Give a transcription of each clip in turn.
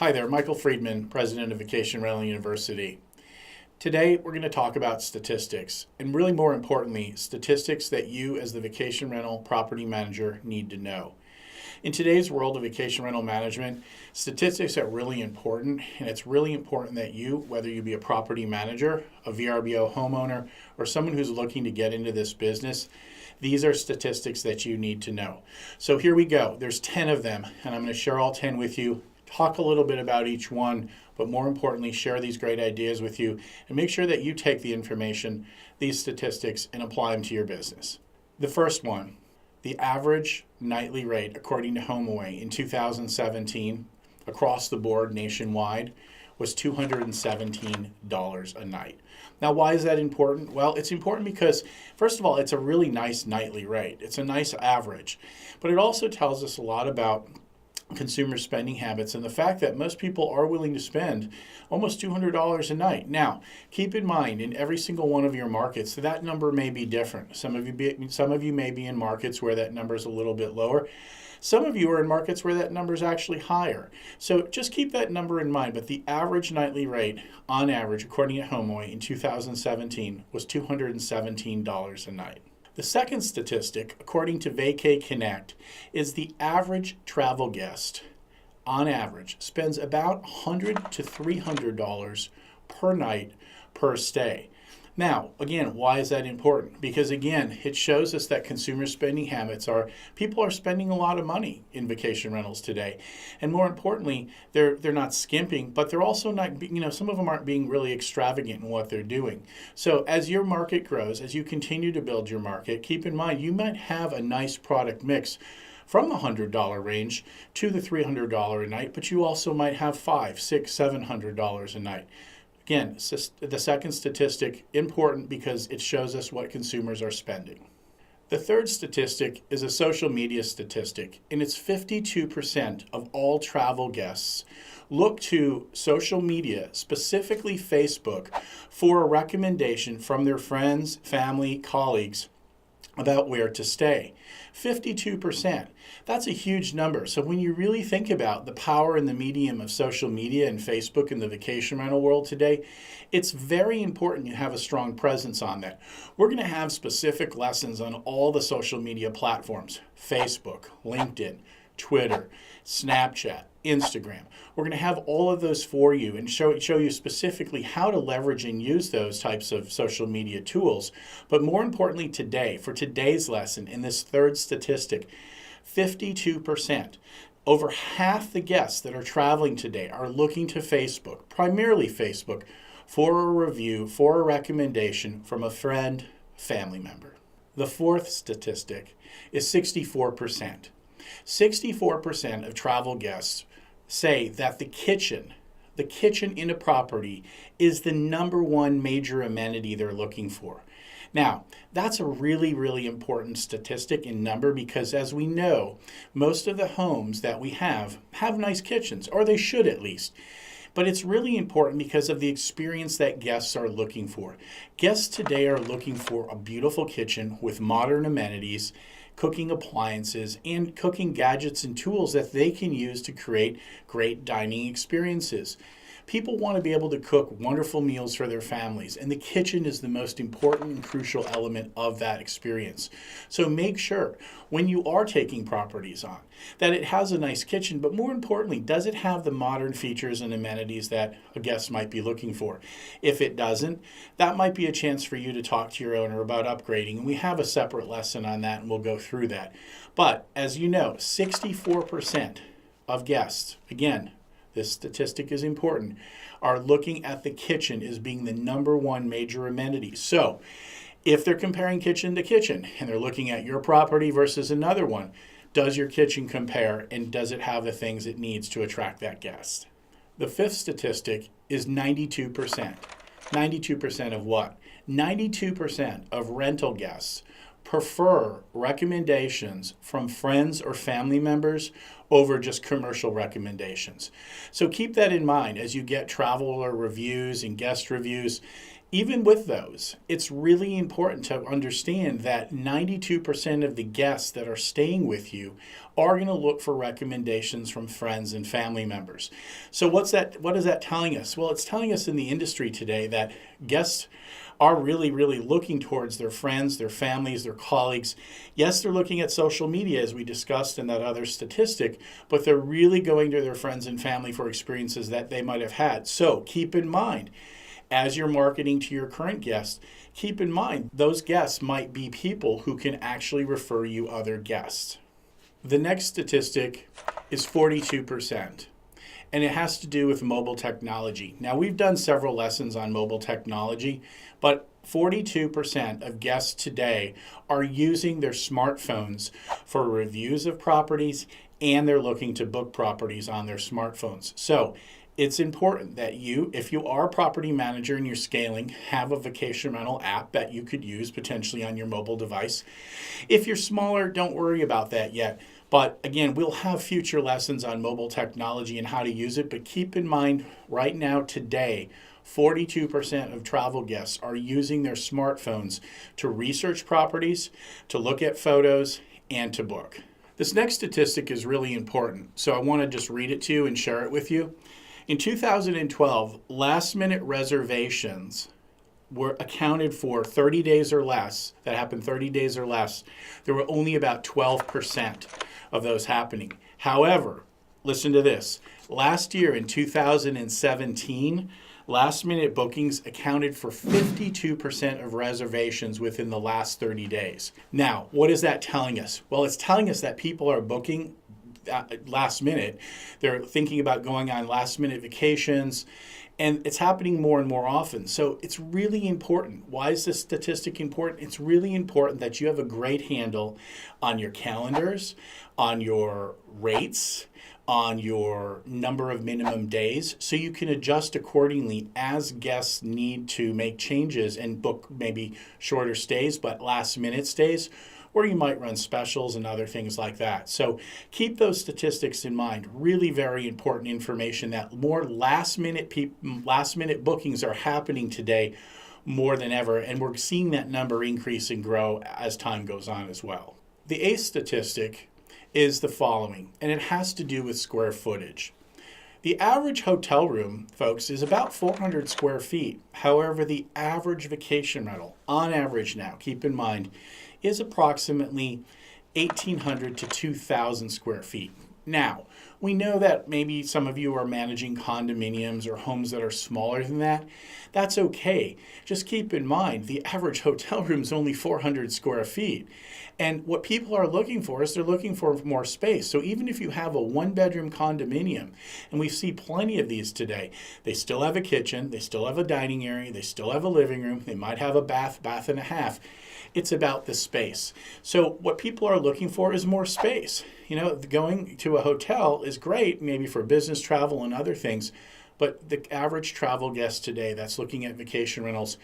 Hi there, Michael Friedman, President of Vacation Rental University. Today we're going to talk about statistics, and really more importantly, statistics that you as the vacation rental property manager need to know. In today's world of vacation rental management, statistics are really important, and it's really important that you, whether you be a property manager, a VRBO homeowner, or someone who's looking to get into this business, these are statistics that you need to know. So here we go. There's 10 of them, and I'm going to share all 10 with you. Talk a little bit about each one, but more importantly, share these great ideas with you and make sure that you take the information, these statistics, and apply them to your business. The first one, the average nightly rate, according to HomeAway in 2017, across the board nationwide, was $217 a night. Now, why is that important? Well, it's important because, first of all, it's a really nice nightly rate. It's a nice average, but it also tells us a lot about consumer spending habits and the fact that most people are willing to spend almost $200 a night. Now, keep in mind, in every single one of your markets, that number may be different. Some of you may be in markets where that number is a little bit lower. Some of you are in markets where that number is actually higher. So just keep that number in mind. But the average nightly rate, on average, according to HomeAway in 2017, was $217 a night. The second statistic, according to Vacay Connect, is the average travel guest, on average, spends about $100 to $300 per night per stay. Now, again, why is that important? Because, again, it shows us that consumer spending habits people are spending a lot of money in vacation rentals today. And more importantly, they're not skimping, but they're also not, some of them aren't being really extravagant in what they're doing. So as your market grows, as you continue to build your market, keep in mind you might have a nice product mix from the $100 range to the $300 a night, but you also might have $500, $600, $700 a night. Again, the second statistic, important because it shows us what consumers are spending. The third statistic is a social media statistic, and it's 52% of all travel guests look to social media, specifically Facebook, for a recommendation from their friends, family, colleagues about where to stay. 52%. That's a huge number. So when you really think about the power and the medium of social media and Facebook in the vacation rental world today, it's very important you have a strong presence on that. We're going to have specific lessons on all the social media platforms: Facebook, LinkedIn, Twitter, Snapchat, Instagram. We're going to have all of those for you and show you specifically how to leverage and use those types of social media tools. But more importantly today, for today's lesson, in this third statistic, 52%, over half the guests that are traveling today are looking to Facebook, primarily Facebook, for a review, for a recommendation from a friend, family member. The fourth statistic is 64%. 64% of travel guests say that the kitchen in a property is the number one major amenity they're looking for. Now, that's a really, really important statistic in number because, as we know, most of the homes that we have nice kitchens, or they should at least. But it's really important because of the experience that guests are looking for. Guests today are looking for a beautiful kitchen with modern amenities, cooking appliances, and cooking gadgets and tools that they can use to create great dining experiences. People want to be able to cook wonderful meals for their families, and the kitchen is the most important and crucial element of that experience. So make sure when you are taking properties on that it has a nice kitchen, but more importantly, does it have the modern features and amenities that a guest might be looking for? If it doesn't, that might be a chance for you to talk to your owner about upgrading, and we have a separate lesson on that, and we'll go through that. But as you know, 64% of guests, again, this statistic is important, are looking at the kitchen as being the number one major amenity. So if they're comparing kitchen to kitchen and they're looking at your property versus another one, does your kitchen compare and does it have the things it needs to attract that guest? The fifth statistic is 92%. 92% of what? 92% of rental guests prefer recommendations from friends or family members over just commercial recommendations. So keep that in mind as you get traveler reviews and guest reviews. Even with those, it's really important to understand that 92% of the guests that are staying with you are going to look for recommendations from friends and family members. So what is that telling us? Well, it's telling us in the industry today that guests are really, really looking towards their friends, their families, their colleagues. Yes, they're looking at social media, as we discussed in that other statistic, but they're really going to their friends and family for experiences that they might have had. So keep in mind, as you're marketing to your current guests, keep in mind those guests might be people who can actually refer you other guests. The next statistic is 42%, and it has to do with mobile technology. Now, we've done several lessons on mobile technology, but 42% of guests today are using their smartphones for reviews of properties, and they're looking to book properties on their smartphones. So it's important that you, if you are a property manager and you're scaling, have a vacation rental app that you could use potentially on your mobile device. If you're smaller, don't worry about that yet. But again, we'll have future lessons on mobile technology and how to use it. But keep in mind, right now, today, 42% of travel guests are using their smartphones to research properties, to look at photos, and to book. This next statistic is really important, so I want to just read it to you and share it with you. In 2012, last-minute reservations were accounted for 30 days or less, that happened 30 days or less. There were only about 12% of those happening. However, listen to this. Last year in 2017, last-minute bookings accounted for 52% of reservations within the last 30 days. Now, what is that telling us? Well, it's telling us that people are booking last minute. They're thinking about going on last minute vacations, and it's happening more and more often. So it's really important. Why is this statistic important? It's really important that you have a great handle on your calendars, on your rates, on your number of minimum days, so you can adjust accordingly as guests need to make changes and book maybe shorter stays, but last minute stays, or you might run specials and other things like that. So keep those statistics in mind. Really very important information that more last minute bookings are happening today more than ever, and we're seeing that number increase and grow as time goes on as well. The eighth statistic is the following, and it has to do with square footage. The average hotel room, folks, is about 400 square feet. However, the average vacation rental, on average now, keep in mind, is approximately 1,800 to 2,000 square feet. Now, we know that maybe some of you are managing condominiums or homes that are smaller than that. That's okay. Just keep in mind, the average hotel room is only 400 square feet. And what people are looking for is they're looking for more space. So even if you have a one-bedroom condominium, and we see plenty of these today, they still have a kitchen, they still have a dining area, they still have a living room, they might have a bath and a half. It's about the space. So what people are looking for is more space. You know, going to a hotel is great, maybe for business travel and other things, but the average travel guest today that's looking at vacation rentals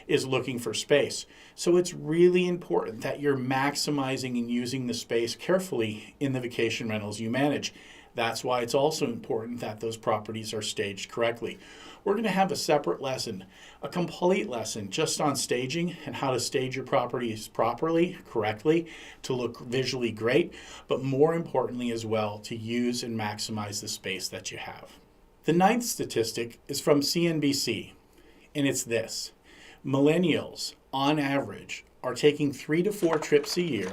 is looking for space. So it's really important that you're maximizing and using the space carefully in the vacation rentals you manage. That's why it's also important that those properties are staged correctly. We're going to have a separate lesson, a complete lesson just on staging and how to stage your properties properly, correctly, to look visually great, but more importantly as well, to use and maximize the space that you have. The ninth statistic is from CNBC, and it's this. Millennials, on average, are taking 3 to 4 trips a year,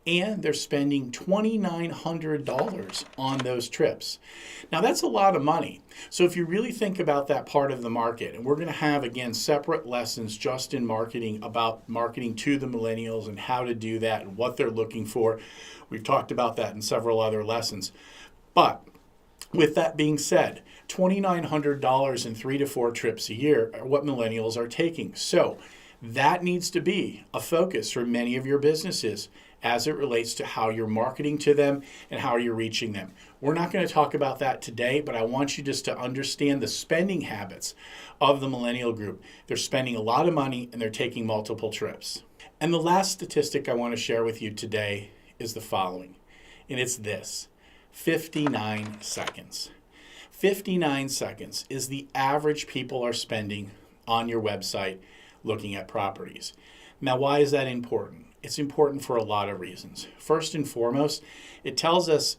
and they're spending $2,900 on those trips. Now, that's a lot of money. So if you really think about that part of the market, and we're going to have, again, separate lessons just in marketing about marketing to the millennials and how to do that and what they're looking for. We've talked about that in several other lessons. But with that being said, $2,900 in 3 to 4 trips a year are what millennials are taking. So that needs to be a focus for many of your businesses as it relates to how you're marketing to them and how you're reaching them. We're not going to talk about that today, but I want you just to understand the spending habits of the millennial group. They're spending a lot of money and they're taking multiple trips. And the last statistic I want to share with you today is the following, and it's this: 59 seconds. 59 seconds is the average people are spending on your website looking at properties. Now, why is that important? It's important for a lot of reasons. First and foremost, it tells us,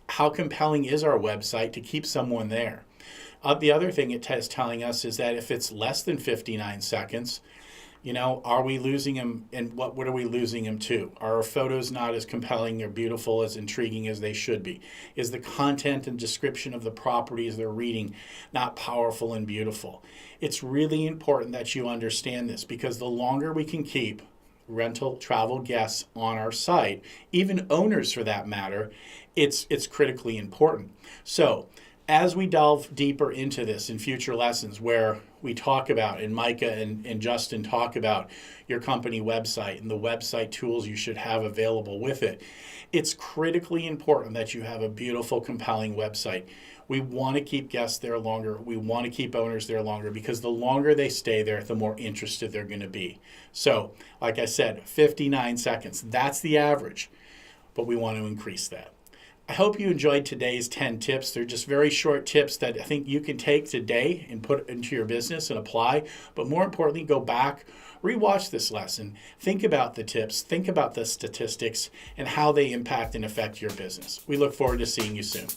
how compelling is our website to keep someone there. The other thing it is telling us is that if it's less than 59 seconds, are we losing them, and what are we losing them to? Are our photos not as compelling or beautiful, as intriguing as they should be? Is the content and description of the properties they're reading not powerful and beautiful? It's really important that you understand this, because the longer we can keep rental travel guests on our site, even owners for that matter, it's critically important. So as we delve deeper into this in future lessons, where we talk about, and Micah and Justin talk about your company website and the website tools you should have available with it, it's critically important that you have a beautiful, compelling website. We want to keep guests there longer. We want to keep owners there longer, because the longer they stay there, the more interested they're going to be. So, like I said, 59 seconds, that's the average, but we want to increase that. I hope you enjoyed today's 10 tips. They're just very short tips that I think you can take today and put into your business and apply. But more importantly, go back, rewatch this lesson, think about the tips, think about the statistics, and how they impact and affect your business. We look forward to seeing you soon.